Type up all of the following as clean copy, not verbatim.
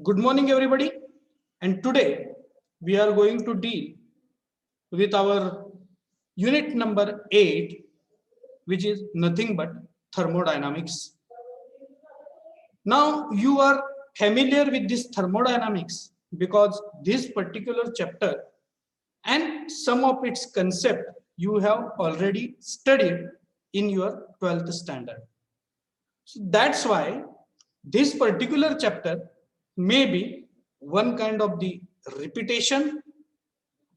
Good morning, everybody. And today we are going to deal with our unit number 8, which is nothing but thermodynamics. Now, you are familiar with this thermodynamics because this particular chapter and some of its concept you have already studied in your 12th standard. So that's why this particular chapter may be one kind of the repetition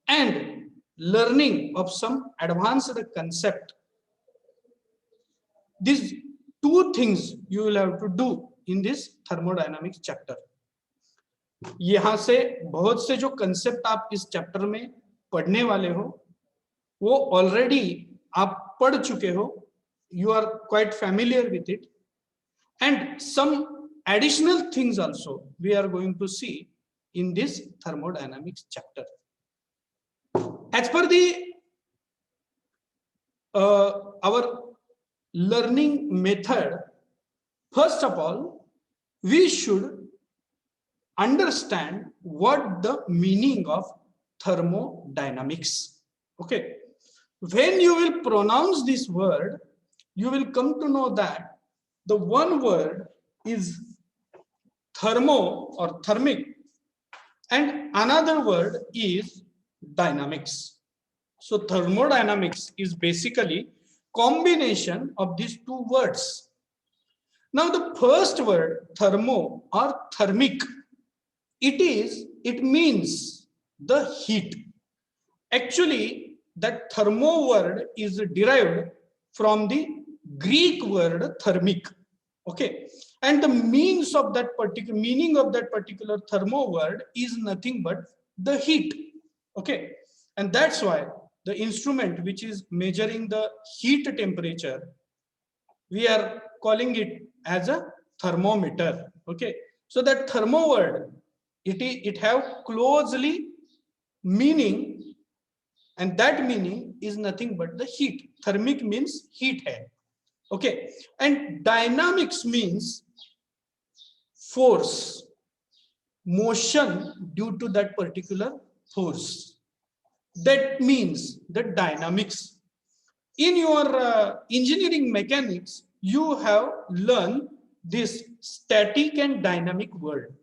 and learning of some advanced concept. These two things you will have to do in this thermodynamics chapter. यहाँ से बहुत से जो concept आप इस chapter में पढ़ने वाले हो वो ऑलरेडी आप पढ़ चुके हो, you are quite familiar with it, and some additional things also we are going to see in this thermodynamics chapter. As per the our learning method, first of all we should understand what the meaning of thermodynamics. Okay, when you will pronounce this word, you will come to know that the one word is thermo or thermic and another word is dynamics. So thermodynamics is basically combination of these two words. Now the first word, thermo or thermic, it means the heat. Actually, that thermo word is derived from the Greek word thermic. Okay, and the meaning of that particular thermo word is nothing but the heat. Okay, and that's why the instrument which is measuring the heat temperature, we are calling it as a thermometer. Okay, so that thermo word, it have closely meaning, and that meaning is nothing but the heat. Thermic means heat hai. Okay, and dynamics means force, motion due to that particular force. That means the dynamics. In your engineering mechanics, you have learned this static and dynamic word.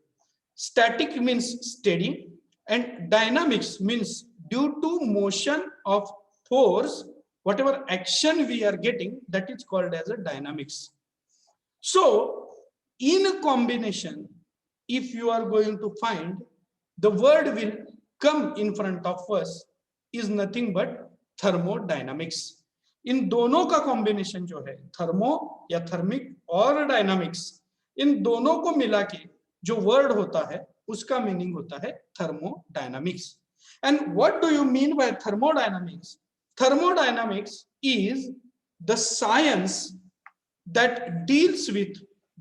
Static means steady and dynamics means due to motion of force, whatever action we are getting, that is called as a dynamics. So in a combination, if you are going to find, the word will come in front of us is nothing but thermodynamics. इन दोनों का combination जो है thermo या thermic और dynamics, इन दोनों को मिला के जो वर्ड होता है उसका मीनिंग होता है thermodynamics. And what do you mean by thermodynamics? Thermodynamics is the science that deals with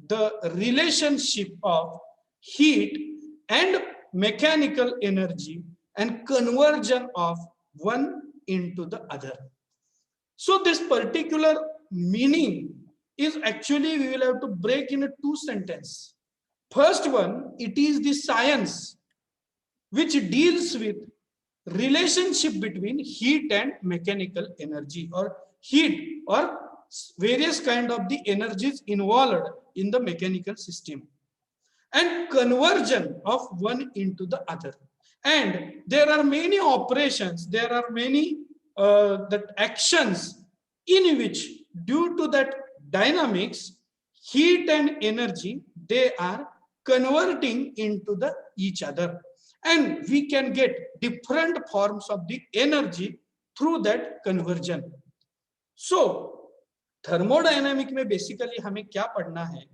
the relationship of heat and mechanical energy and conversion of one into the other. So this particular meaning is actually, we will have to break in two sentences. First one, it is the science which deals with relationship between heat and mechanical energy, or heat or various kind of the energies involved in the mechanical system, and conversion of one into the other. And there are many operations, there are many that actions in which due to that dynamics, heat and energy, they are converting into the each other, and we can get different forms of the energy through that conversion. So thermodynamic में basically हमें क्या पढ़ना है?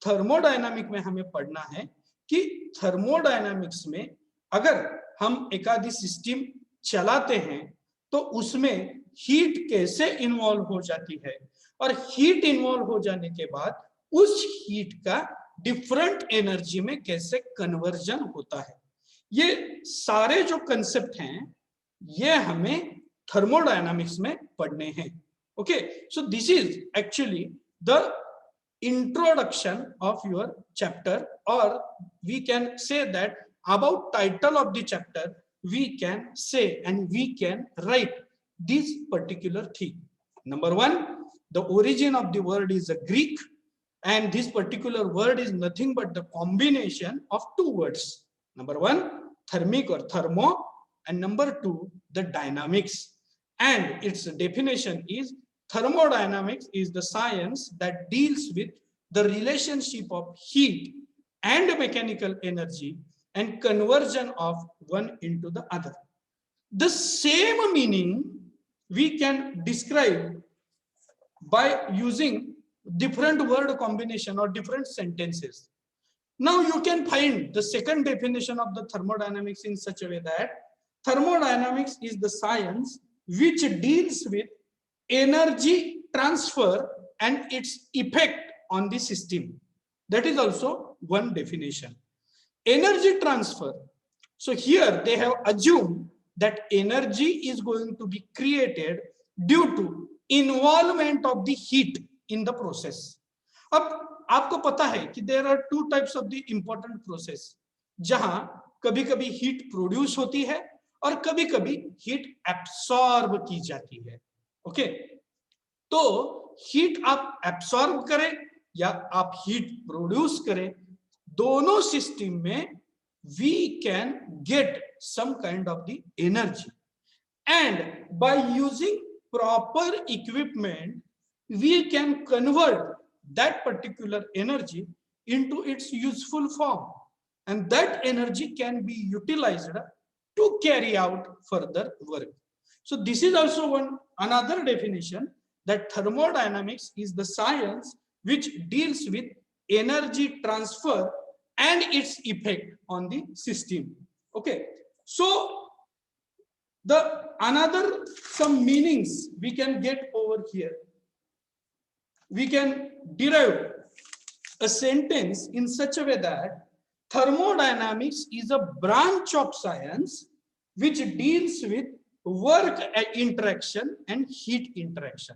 Thermodynamic में हमें पढ़ना है कि थर्मोडायनामिक्स में अगर हम एक आधी सिस्टम चलाते हैं तो उसमें हीट कैसे इन्वॉल्व हो जाती है, और हीट इन्वॉल्व हो जाने के बाद उस हीट का डिफरेंट एनर्जी में कैसे कन्वर्जन होता है. ये सारे जो कंसेप्ट हैं ये हमें थर्मोडायनामिक्स में पढ़ने हैं. Okay, so this is actually the introduction of your chapter or we can say that about title of the chapter, we can say and we can write this particular thing. Number one, the origin of the word is a Greek, and this particular word is nothing but the combination of two words. Number one, thermic or thermo, and number two, the dynamics. And its definition is thermodynamics is the science that deals with the relationship of heat and mechanical energy and conversion of one into the other. The same meaning we can describe by using different word combination or different sentences. Now you can find the second definition of the thermodynamics in such a way that thermodynamics is the science which deals with energy transfer and its effect on the system. That is also one definition. Energy transfer. So here they have assumed that energy is going to be created due to involvement of the heat in the process. अब आपको पता है कि there are two types of the important process, जहां कभी कभी heat produce होती है और कभी कभी हीट एब्सॉर्ब की जाती है. ओके, तो हीट आप एब्सॉर्ब करें या आप हीट प्रोड्यूस करें, दोनों सिस्टम में we can get some kind of the energy, and by using proper equipment we can convert that particular energy into its useful form, and that energy can be utilized to carry out further work. So this is also another definition, that thermodynamics is the science which deals with energy transfer and its effect on the system. Okay, so the another some meanings we can get over here. We can derive a sentence in such a way that thermodynamics is a branch of science which deals with work interaction and heat interaction.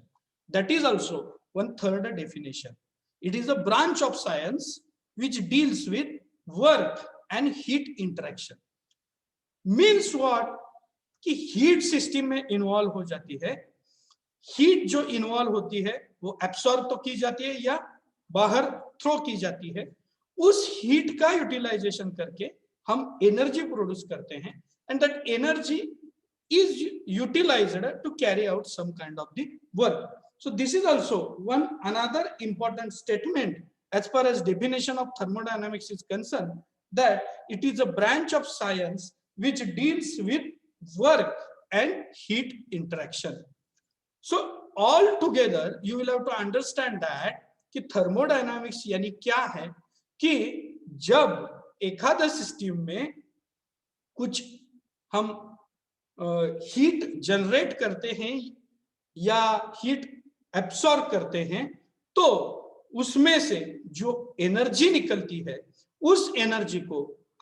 That is also one third definition. It is a branch of science which deals with work and heat interaction. Means what? कि heat system में involve हो जाती है. Heat जो involve होती है वो absorb तो की जाती है या बाहर थ्रो की जाती है. उस हीट का यूटिलाइजेशन करके हम एनर्जी प्रोड्यूस करते हैं, and that energy is utilized to carry out some kind of the work. So this is also one another important statement as far as definition of thermodynamics is concerned, that it is a branch of science which deals with work and heat interaction. So all together you will have to understand that कि thermodynamics यानी क्या है, कि जब एखादा system में कुछ हम हीट जनरेट करते हैं या हीट एब्सॉर्ब करते हैं, तो उसमें से जो एनर्जी निकलती है उस एनर्जी को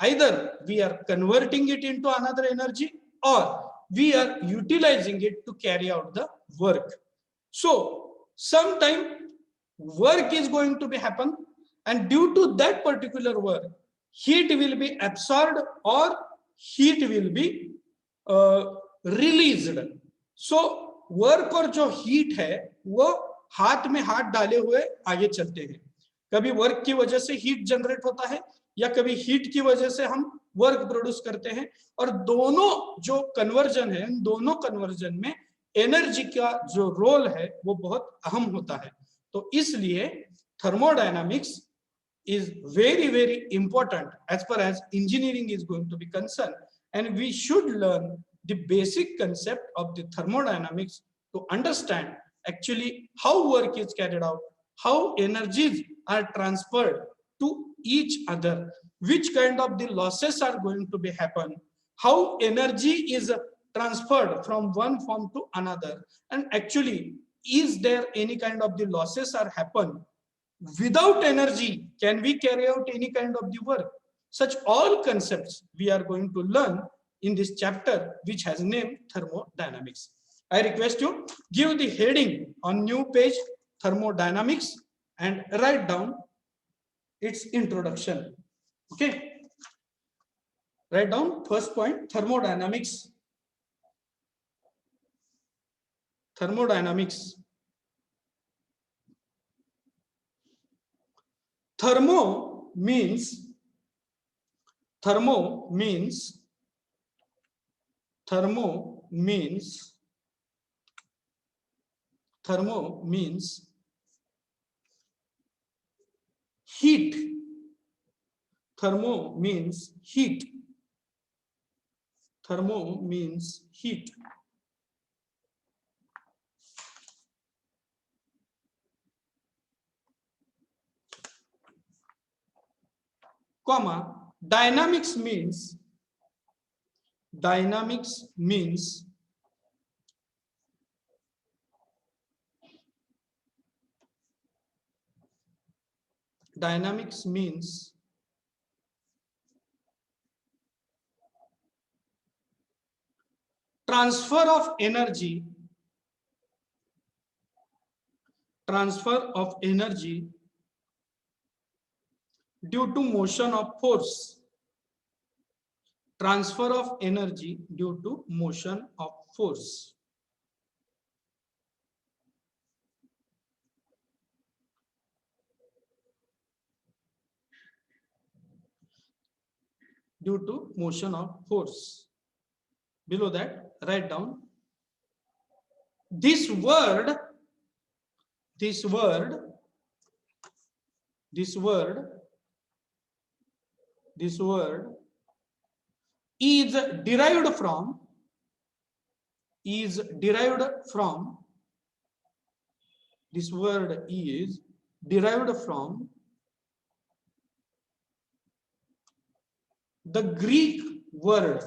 either we are converting it into another energy or we are utilizing it to carry out the work. So sometime work is going to be happen, and due to that particular work heat will be absorbed or heat will be released. So work और जो heat है वो हाथ में हाथ डाले हुए आगे चलते हैं. कभी वर्क की वजह से हीट जनरेट होता है या कभी हीट की वजह से हम वर्क प्रोड्यूस करते हैं, और दोनों जो कन्वर्जन है, दोनों कन्वर्जन में एनर्जी का जो रोल है वो बहुत अहम होता है. तो इसलिए thermodynamics is very important as far as engineering is going to be concerned, and we should learn the basic concept of the thermodynamics to understand actually how work is carried out, how energies are transferred to each other, which kind of the losses are going to be happen, how energy is transferred from one form to another, and actually is there any kind of the losses are happen. Without energy, can we carry out any kind of the work? Such all concepts we are going to learn in this chapter, which has named thermodynamics. I request you give the heading on new page thermodynamics and write down its introduction. Okay. Write down first point, thermodynamics. Thermodynamics. Thermo means thermo means thermo means thermo means heat. Thermo means heat. Thermo means heat. Comma, dynamics means dynamics means dynamics means transfer of energy due to motion of force. Transfer of energy due to motion of force. Due to motion of force. Below that, write down this word is derived from this word is derived from the Greek word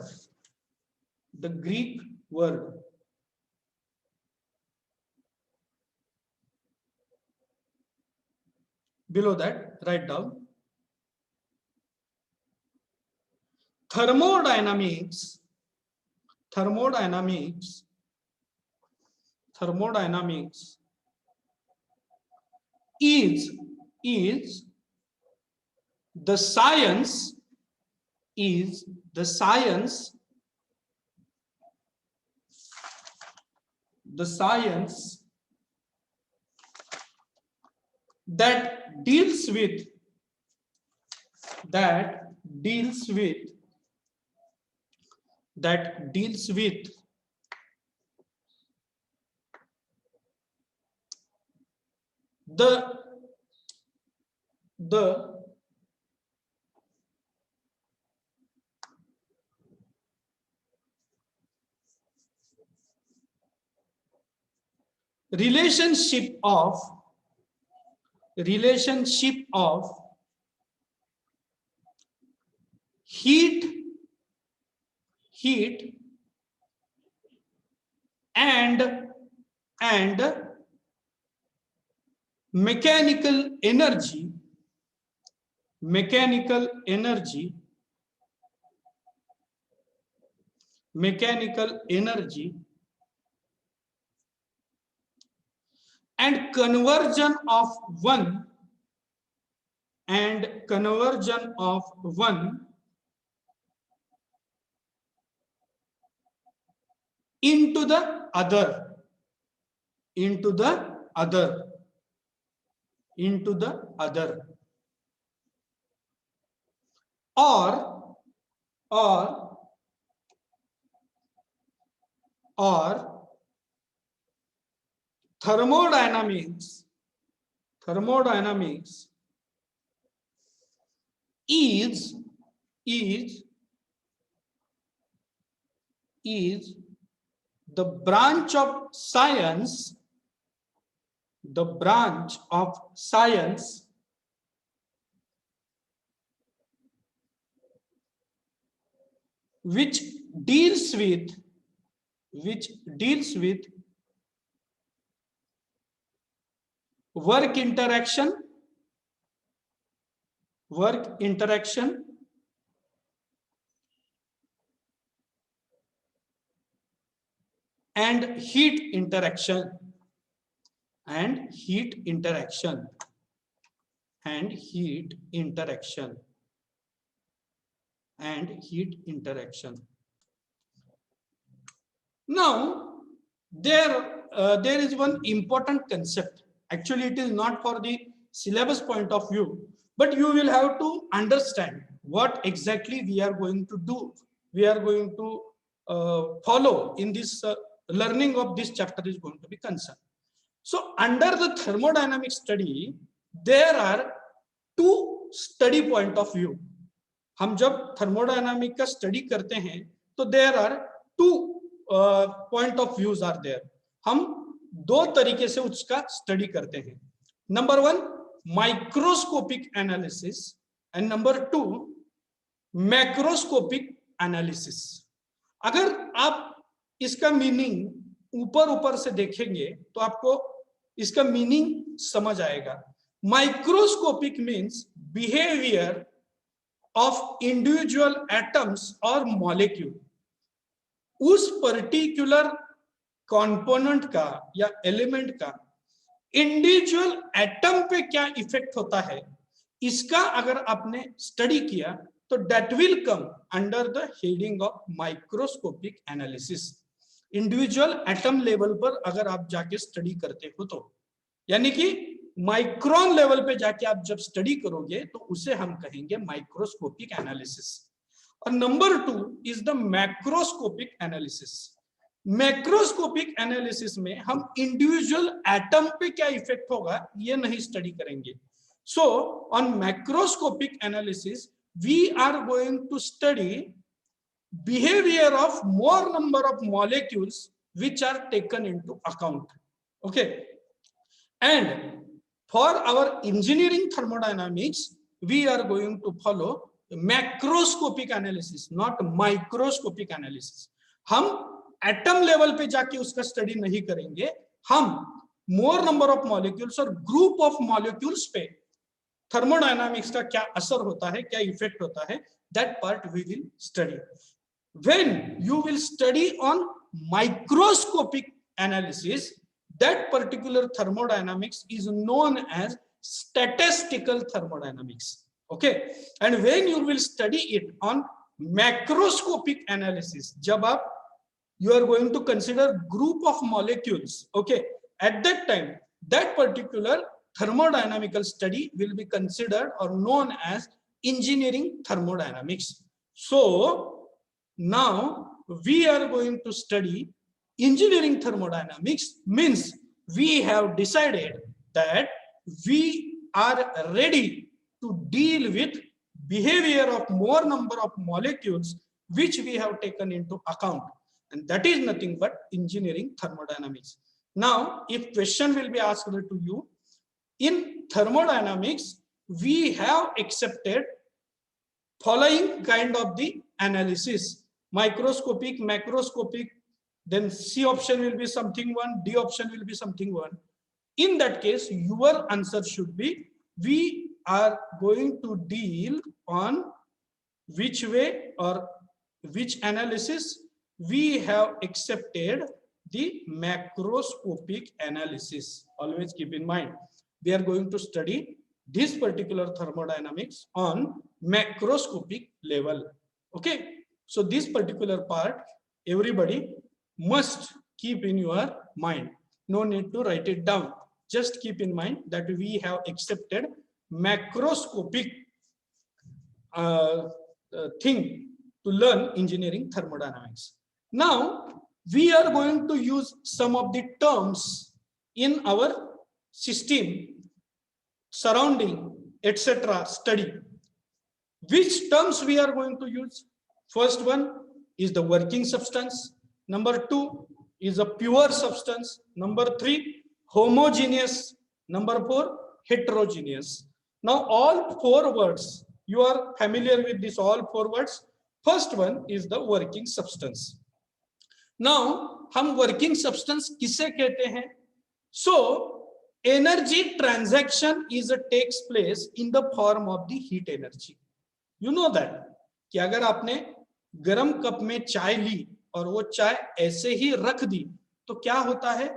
below that, write down thermodynamics is the science that deals with the relationship of heat and mechanical energy and conversion of one into the other or thermodynamics is the branch of science which deals with work interaction and heat interaction and heat interaction. Now, there is one important concept. Actually, it is not for the syllabus point of view, but you will have to understand what exactly we are going to do. We are going to follow in this learning of this chapter is going to be concerned. So, under the thermodynamic study, there are two study point of view. हम जब thermodynamic का study करते हैं तो there are two point of views are there. हम दो तरीके से उसका स्टडी करते हैं. Number one, microscopic analysis and number two, macroscopic analysis. अगर आप इसका मीनिंग ऊपर ऊपर से देखेंगे तो आपको इसका मीनिंग समझ आएगा. Microscopic means behaviour of individual atoms or molecule. उस पर्टिकुलर कंपोनेंट का या एलिमेंट का इंडिविजुअल एटम पे क्या इफेक्ट होता है, इसका अगर आपने स्टडी किया तो that will come under the heading of microscopic analysis. Individual atom level पर अगर आप जाके स्टडी करते हो तो, यानी कि माइक्रोन लेवल पे जाके आप जब स्टडी करोगे तो उसे हम कहेंगे माइक्रोस्कोपिक एनालिसिस. और number two is the macroscopic analysis. Macroscopic analysis में हम इंडिविजुअल एटम पे क्या इफेक्ट होगा ये नहीं स्टडी करेंगे. So on macroscopic analysis we are going to study behaviour of more number of molecules which are taken into account. Okay, and for our engineering thermodynamics, we are going to follow macroscopic analysis, not microscopic analysis. हम atom level पे जाके उसका study नहीं करेंगे, हम more number of molecules और group of molecules पे thermodynamics का क्या असर होता है, क्या इफेक्ट होता है, that part we will study. When you will study on microscopic analysis, that particular thermodynamics is known as statistical thermodynamics. Okay, and when you will study it on macroscopic analysis, jab aap you are going to consider group of molecules, okay, at that time that particular thermodynamical study will be considered or known as engineering thermodynamics. So now we are going to study engineering thermodynamics. Means we have decided that we are ready to deal with behavior of more number of molecules which we have taken into account, and that is nothing but engineering thermodynamics. Now if question will be asked to you, in thermodynamics we have accepted following kind of the analysis: microscopic, macroscopic, then C option will be something one, D option will be something one. In that case, your answer should be, we are going to deal on which way or which analysis we have accepted the macroscopic analysis. Always keep in mind, we are going to study this particular thermodynamics on macroscopic level. Okay, so this particular part everybody must keep in your mind. No need to write it down. Just keep in mind that we have accepted macroscopic thing to learn engineering thermodynamics. Now we are going to use some of the terms in our system, surrounding, etc. study. Which terms we are going to use? First one is the working substance. Number two is a pure substance. Number three, homogeneous. Number four, heterogeneous. Now all four words, you are familiar with this all four words. First one is the working substance. Now हम working substance किसे कहते हैं? So energy transaction is a takes place in the form of the heat energy. You know that कि अगर आपने गर्म cup में चाय ली और वो चाय ऐसे ही रख दी तो क्या होता है,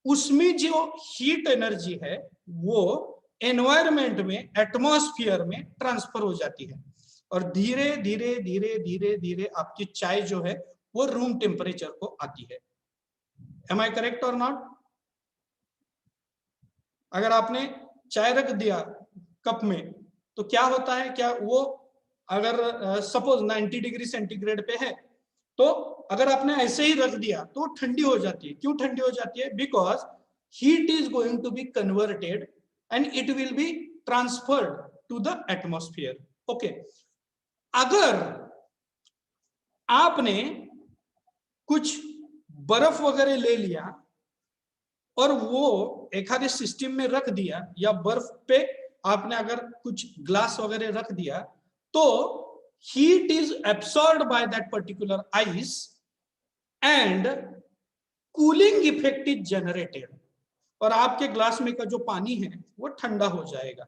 उसमें जो हीट एनर्जी है वो एनवायरमेंट में, एटमॉस्फेयर में ट्रांसफर हो जाती है. और धीरे धीरे धीरे धीरे धीरे आपकी चाय जो है वो रूम टेम्परेचर को आती है। एम आई करेक्ट और नॉट? अगर आपने चाय रख दिया कप में तो क्या होता है, क्या वो अगर सपोज 90 डिग्री सेंटीग्रेड पे है तो अगर आपने ऐसे ही रख दिया तो ठंडी हो जाती है। क्यों ठंडी हो जाती है? Because heat is going to be converted and it will be transferred to the atmosphere. Okay, अगर आपने कुछ बर्फ वगैरह ले लिया और वो एखादे सिस्टम में रख दिया, या बर्फ पे आपने अगर कुछ ग्लास वगैरह रख दिया, तो heat is absorbed by that particular ice and cooling effect is generated, और आपके ग्लास में का जो पानी है वो ठंडा हो जाएगा।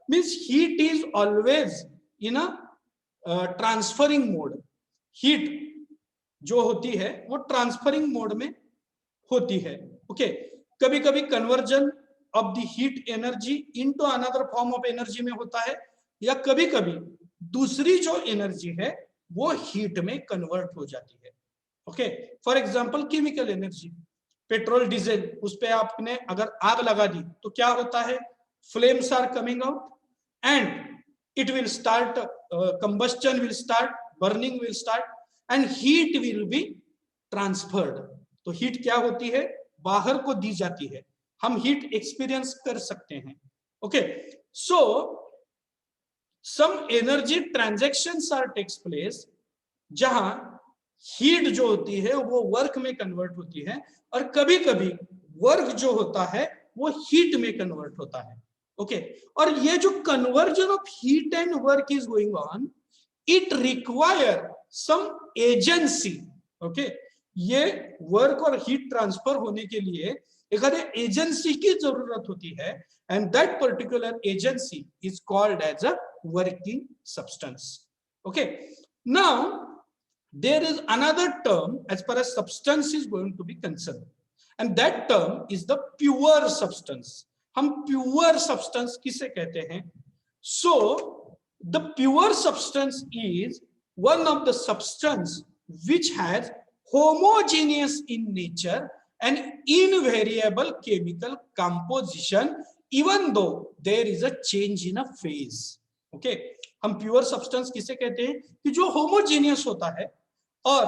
Means heat is always in a transferring mode. Heat जो होती है वो ट्रांसफरिंग मोड में होती है। ओके, कभी कभी conversion of the heat energy into another form of energy में होता है, या कभी कभी दूसरी जो एनर्जी है वो हीट में कन्वर्ट हो जाती है। Okay, for example chemical energy, petrol diesel, उस पे आपने अगर आग लगा दी तो क्या होता है? Flames are coming out and it will start, combustion will start, burning will start and heat will be transferred. तो हीट क्या होती है? बाहर को दी जाती है, हम हीट एक्सपीरियंस कर सकते हैं। Okay, so some energy transactions are takes place, जहां हीट जो होती है वो वर्क में कन्वर्ट होती है, और कभी कभी वर्क जो होता है वो हीट में कन्वर्ट होता है। ओके, और ये जो conversion of heat and work is going on, it require some agency. Okay, ये वर्क और हीट ट्रांसफर होने के लिए एक एजेंसी की जरूरत होती है, and that particular agency is called as a working substance. Okay, now there is another term as far as substance is going to be concerned, and that term is the pure substance. हम pure substance किसे कहते हैं? So the pure substance is one of the substance which has homogeneous in nature and invariable chemical composition even though there is a change in a phase. Okay, हम pure substance किसे कहते हैं? कि जो homogeneous होता है और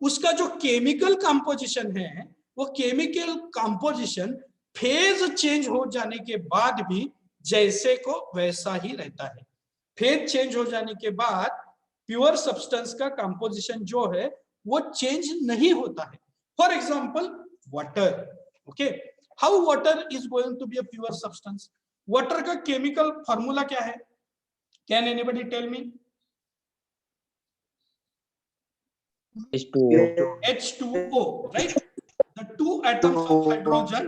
उसका जो केमिकल कंपोजिशन है वो केमिकल कंपोजिशन फेज चेंज हो जाने के बाद भी जैसे को वैसा ही रहता है। फेज चेंज हो जाने के बाद प्योर सब्सटेंस का कंपोजिशन जो है वो चेंज नहीं होता है। For example water. Okay, how water is going to be a pure substance? Water का केमिकल फॉर्मूला क्या है? Can anybody tell me? H2O. H2O, right? The two atoms of hydrogen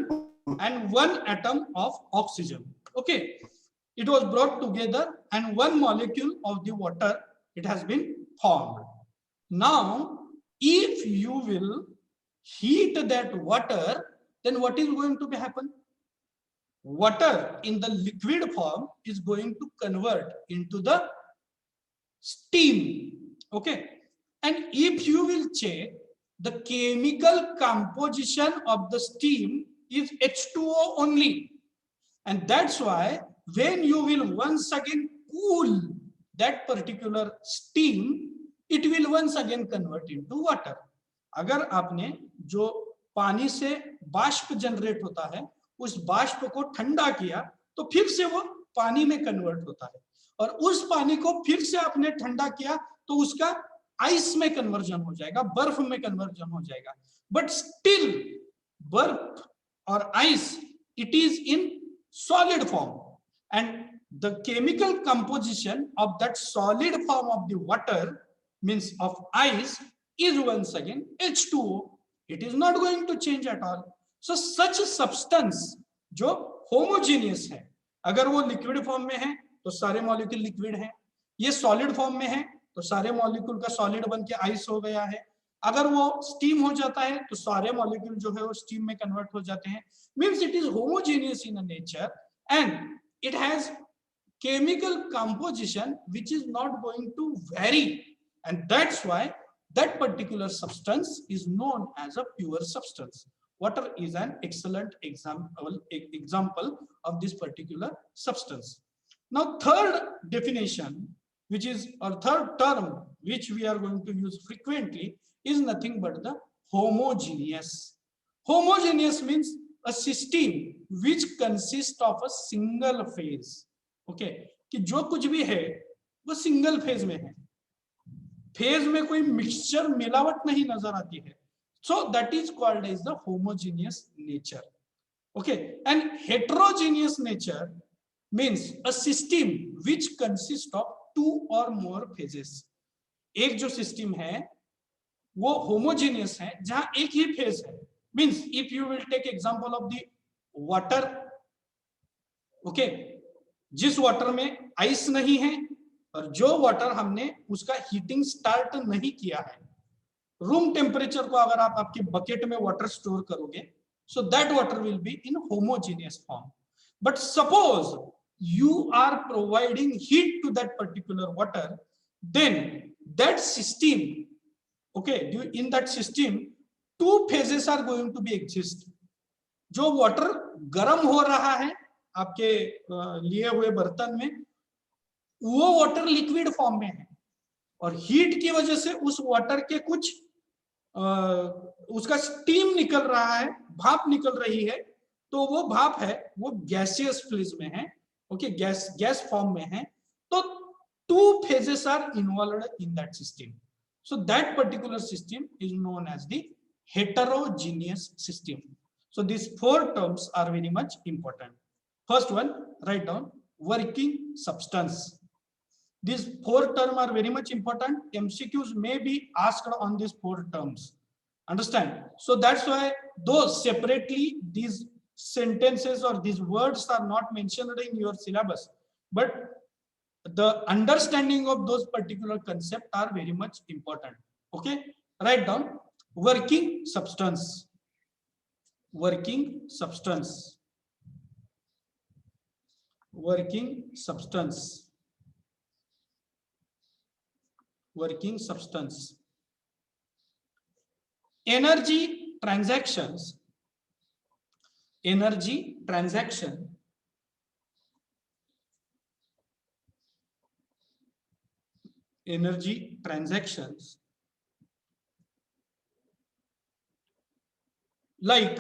and one atom of oxygen. Okay, it was brought together and one molecule of the water, it has been formed. Now if you will heat that water, then what is going to be happen? Water in the liquid form is going to convert into the steam. Okay, and if you will check, the chemical composition of the steam is H2O only, and that's why when you will once again cool that particular steam, it will once again convert into water. अगर आपने जो पानी से बाष्प generate होता है उस बाष्प को ठंडा किया तो फिर से वो पानी में कन्वर्ट होता है, और उस पानी को फिर से आपने ठंडा किया तो उसका आइस में कन्वर्जन हो जाएगा, बर्फ में कन्वर्जन हो जाएगा। बट स्टिल बर्फ और ice it is in solid form, and the chemical composition of that solid form of the water, means of ice, is once again H2O. It is not going to change at all. So such a substance जो homogeneous है, अगर वो liquid form में है तो सारे molecule liquid हैं, ये solid form में है तो सारे molecule का solid बन के ice हो गया है, अगर वो स्टीम हो जाता है तो सारे मॉलिक्यूल जो है वो स्टीम में कन्वर्ट हो जाते हैं। Means it is homogeneous in nature and it has chemical composition which is not going to vary, and that's why that particular substance is known as a pure substance. Water is an excellent example of this particular substance. Now, third definition, which is or third term which we are going to use frequently, is nothing but the homogeneous. Homogeneous means a system which consists of a single phase. Okay कि जो कुछ भी है वो single phase में है, phase में कोई मिक्सचर मिलावट नहीं नजर आती है. So that is called as the homogeneous nature. Okay, and heterogeneous nature means a system which consist of two or more phases. एक जो सिस्टम है वो होमोजीनियस है जहां एक ही फेज है. Means if you will take example of the water, okay, जिस वाटर में आइस नहीं है और जो वाटर हमने उसका हीटिंग स्टार्ट नहीं किया है, रूम टेम्परेचर को अगर आप आपके बकेट में वाटर स्टोर करोगे, so that water will be in homogeneous form. But suppose you are providing heat to that particular water, then that system, okay, in that system two phases are going to be exist. जो water गर्म हो रहा है आपके लिए हुए बर्तन में, वो वाटर लिक्विड फॉर्म में है और हीट की वजह से उस वाटर के कुछ उसका स्टीम निकल रहा है, भाप निकल रही है, तो वो भाप है वो गैसियस फेज में है. ओके, गैस फॉर्म में है. तो two phases are involved in that system. So that particular system is known as the heterogeneous system. So these four terms are very much important. First one, write down working substance. These four terms are very much important. MCQs may be asked on these four terms. Understand? So that's why though separately these sentences or these words are not mentioned in your syllabus, but the understanding of those particular concepts are very much important. Okay, write down working substance. Working substance. Working substance. Working substance. Energy transactions. Energy transaction. Energy transactions. Like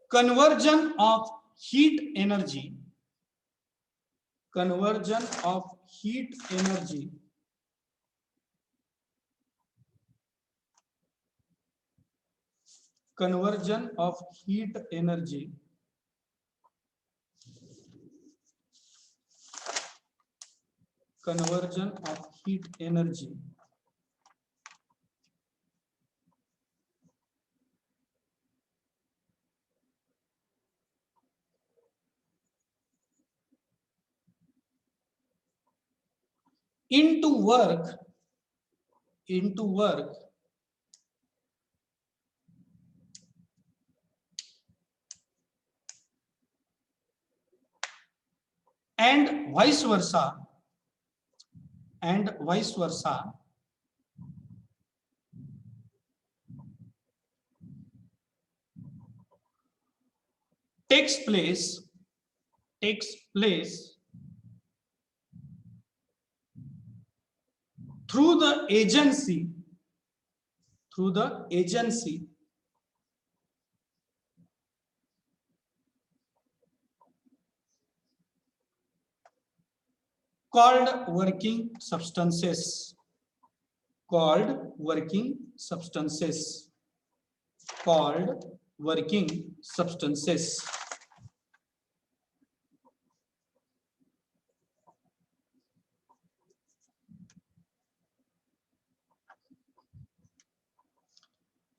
conversion of heat energy, conversion of heat energy conversion of heat energy conversion of heat energy into work and vice versa takes place through the agency called working substances. Called working substances. Called working substances.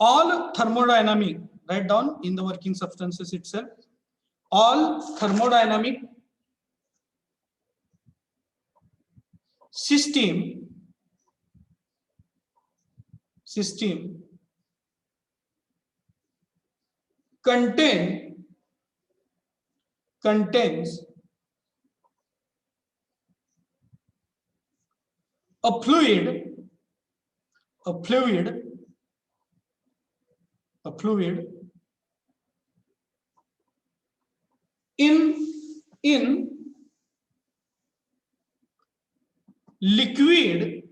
All thermodynamic, write down in the working substances itself, all thermodynamic system contains a fluid in liquid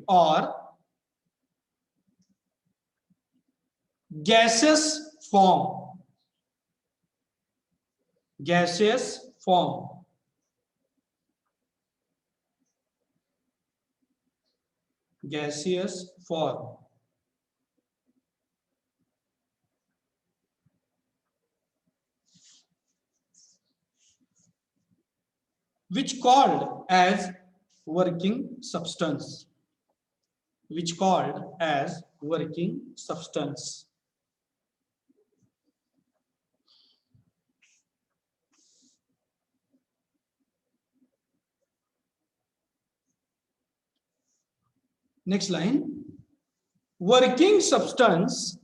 or gaseous form. Which called as working substance. Next line. Working substance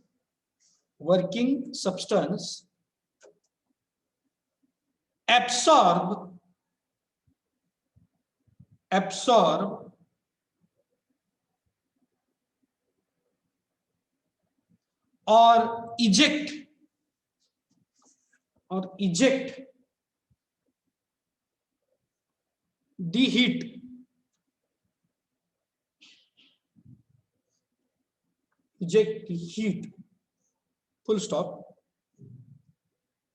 absorb or eject the heat. Full stop.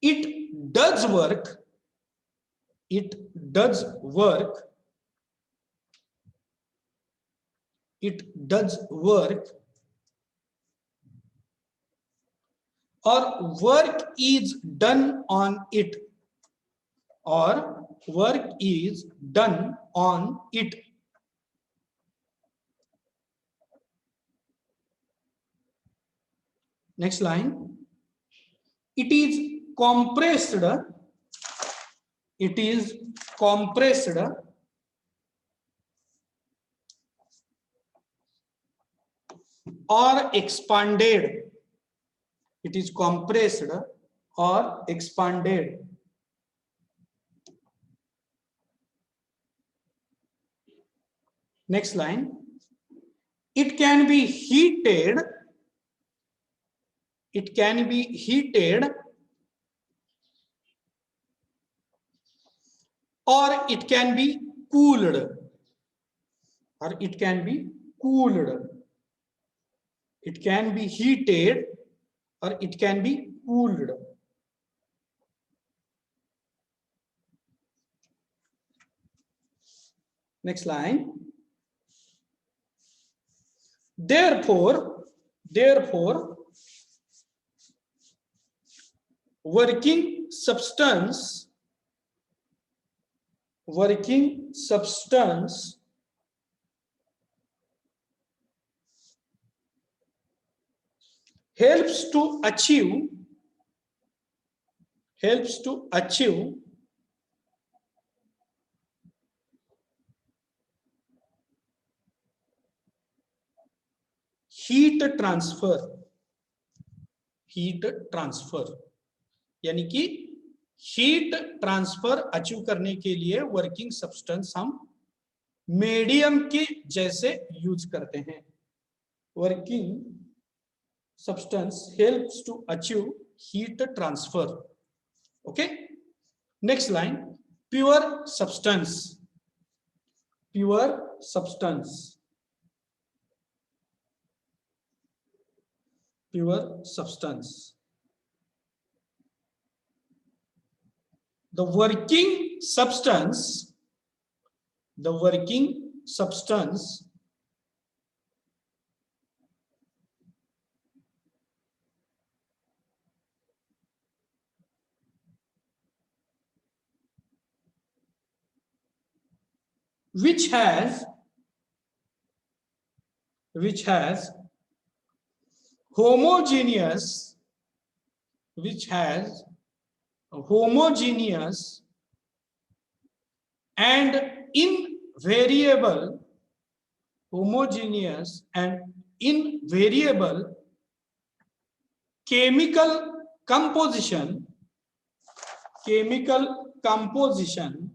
It does work or work is done on it, Next line. It is compressed or expanded. Next line. It can be heated or it can be cooled. It can be heated or it can be cooled. Next line. Therefore, working substance helps to achieve heat transfer यानी कि heat transfer achieve करने के लिए working substance हम medium के जैसे use करते हैं. Working substance helps to achieve heat transfer. Okay. Next line. Pure substance. The working substance which has homogeneous and invariable chemical composition, chemical composition,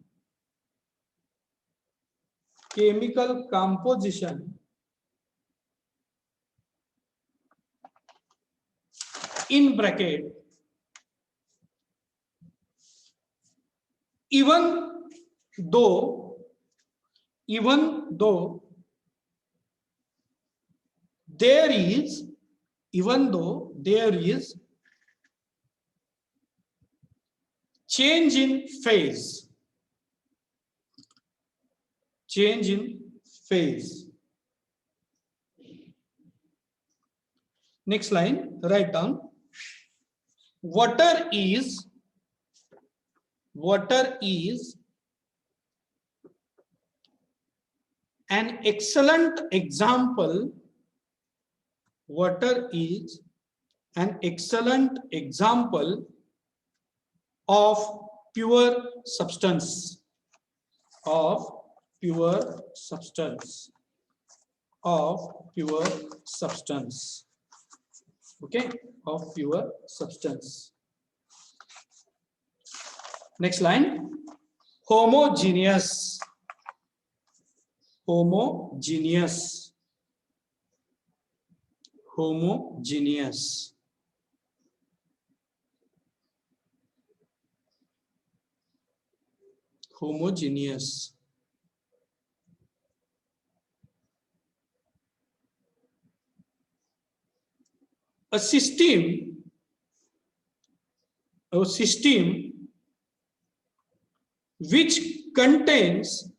chemical composition in bracket, even though there is, even though there is change in phase, change in phase. Next line, write down. Water is an excellent example. Water is an excellent example of pure substance, of pure substance, of pure substance. Okay, of pure substance. Next line, homogeneous, homogeneous, homogeneous. Homogeneous. A system which contains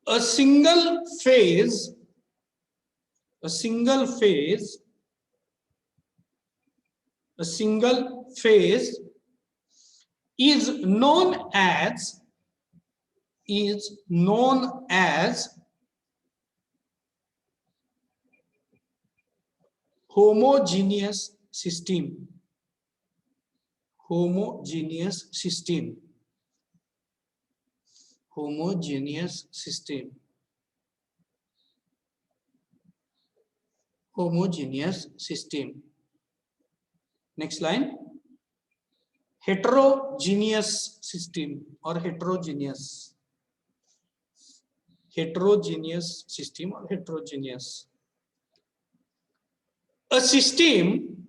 a single phase, is known as homogeneous system. Homogeneous system. Homogeneous system. Homogeneous system. Next line, heterogeneous system or heterogeneous. Heterogeneous system or heterogeneous. A system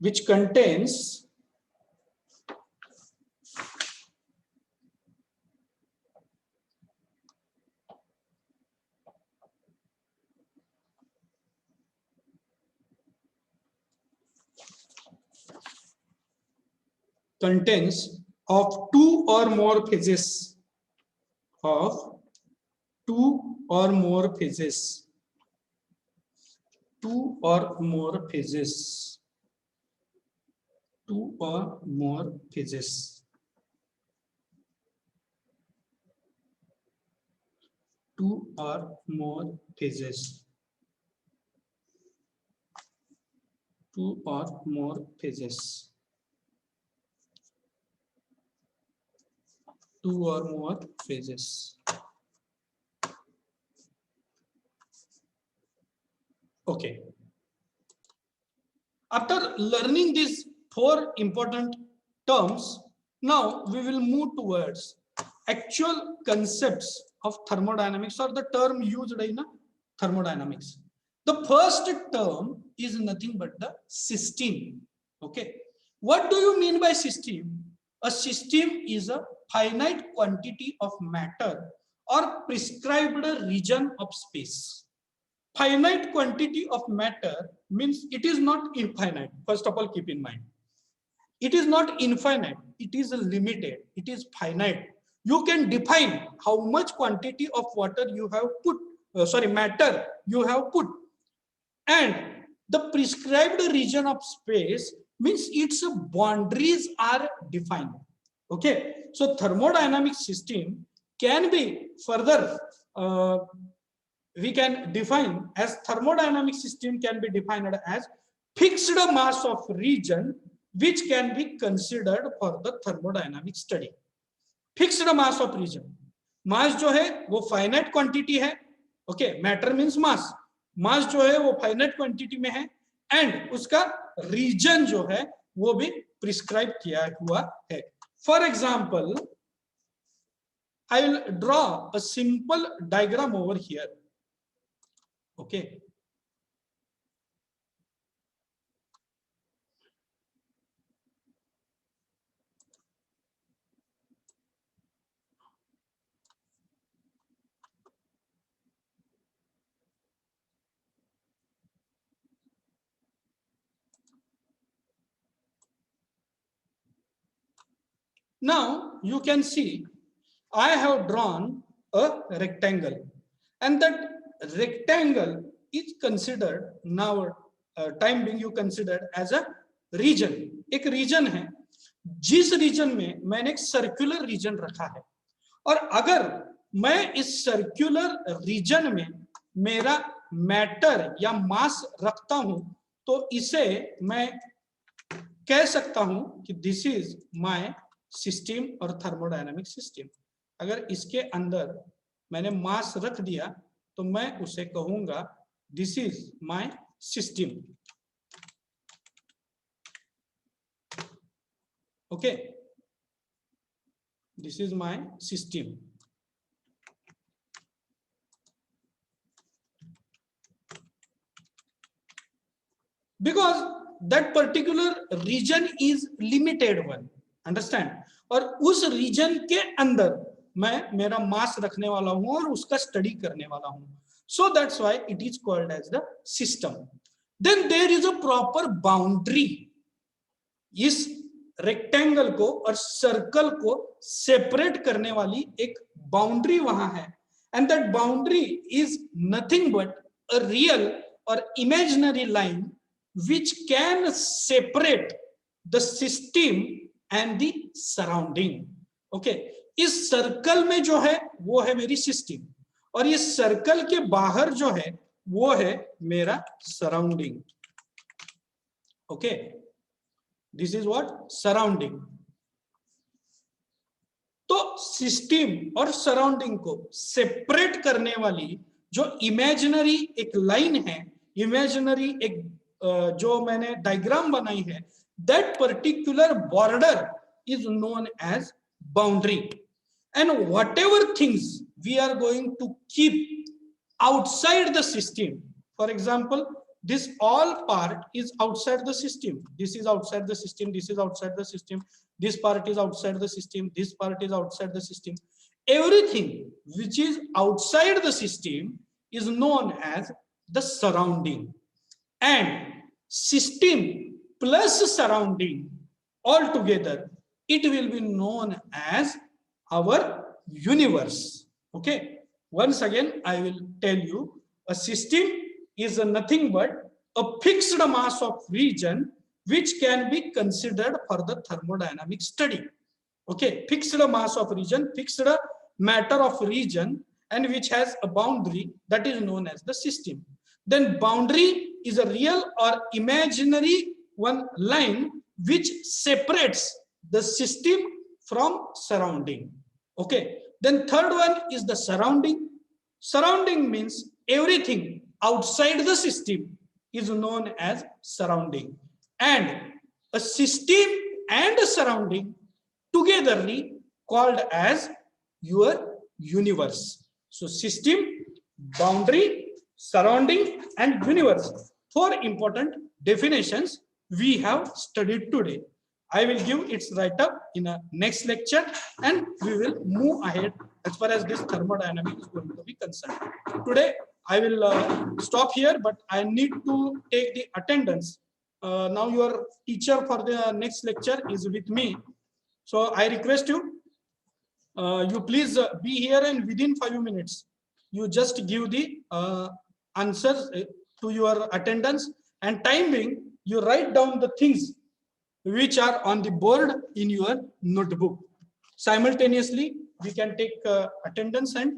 which contains of two or more phases, of two or more phases, two or more phases, two or more phases, two or more phases, two or more phases, two or more phases. Okay. After learning these four important terms, now we will move towards actual concepts of thermodynamics or the term used in thermodynamics. The first term is nothing but the system. Okay. What do you mean by system? A system is a finite quantity of matter or prescribed region of space. Finite quantity of matter means it is not infinite. First of all, keep in mind. It is not infinite. It is limited. It is finite. You can define how much quantity of water you have put, matter you have put. And the prescribed region of space means its boundaries are defined. Okay. So thermodynamic system can be further we can define as thermodynamic system can be defined as fixed mass of region which can be considered for the thermodynamic study. Fixed mass of region, मास जो है वो finite quantity है, okay, matter means मास, मास जो है वो finite quantity में है and उसका रीजन जो है वो भी प्रिस्क्राइब किया हुआ है. For example, I will draw a simple diagram over here. Okay. Now you can see I have drawn a rectangle and that rectangle is considered now time being you considered as a region. एक region है, जिस region में मैंने एक circular region रखा है और अगर मैं इस circular region में मेरा matter या mass रखता हूं तो इसे मैं कह सकता हूं कि this is my सिस्टम और थर्मोडायनामिक सिस्टम. अगर इसके अंदर मैंने मास रख दिया तो मैं उसे कहूंगा this is my system. Okay, this is my system. Because that particular region is limited one, understand, और उस रीजन के अंदर मैं मेरा मास रखने वाला हूं और उसका स्टडी करने वाला हूं. So that's why it is called as the system. Then there is a proper boundary. इस रेक्टेंगल को और सर्कल को सेपरेट करने वाली एक बाउंड्री वहां है and that boundary is nothing but a real or imaginary line which can separate the system and the surrounding. Okay, इस सर्कल में जो है वो है मेरी सिस्टम और इस सर्कल के बाहर जो है वो है मेरा surrounding. Okay, this is what surrounding. तो सिस्टम और सराउंडिंग को सेपरेट करने वाली जो इमेजिनरी एक लाइन है, इमेजिनरी एक जो मैंने डायग्राम बनाई है, that particular border is known as boundary. And whatever things we are going to keep outside the system, for example, this all part is outside the system, this is outside the system, this is outside the system, this part is outside the system, this part is outside the system, everything which is outside the system is known as the surrounding. And system plus surrounding all together, it will be known as our universe. Okay, once again I will tell you, a system is nothing but a fixed mass of region which can be considered for the thermodynamic study. Okay, fixed mass of region, fixed matter of region, and which has a boundary, that is known as the system. Then boundary is a real or imaginary one line which separates the system from surrounding. Okay, then third one is the surrounding. Surrounding means everything outside the system is known as surrounding, and a system and a surrounding togetherly called as your universe. So system, boundary, surrounding and universe, four important definitions we have studied today. I will give its write up in a next lecture and we will move ahead as far as this thermodynamics is going to be concerned. Today I will stop here, but I need to take the attendance. Now your teacher for the next lecture is with me, so I request you, you please be here and within 5 minutes you just give the answers to your attendance, and time being you write down the things which are on the board in your notebook. Simultaneously we can take attendance and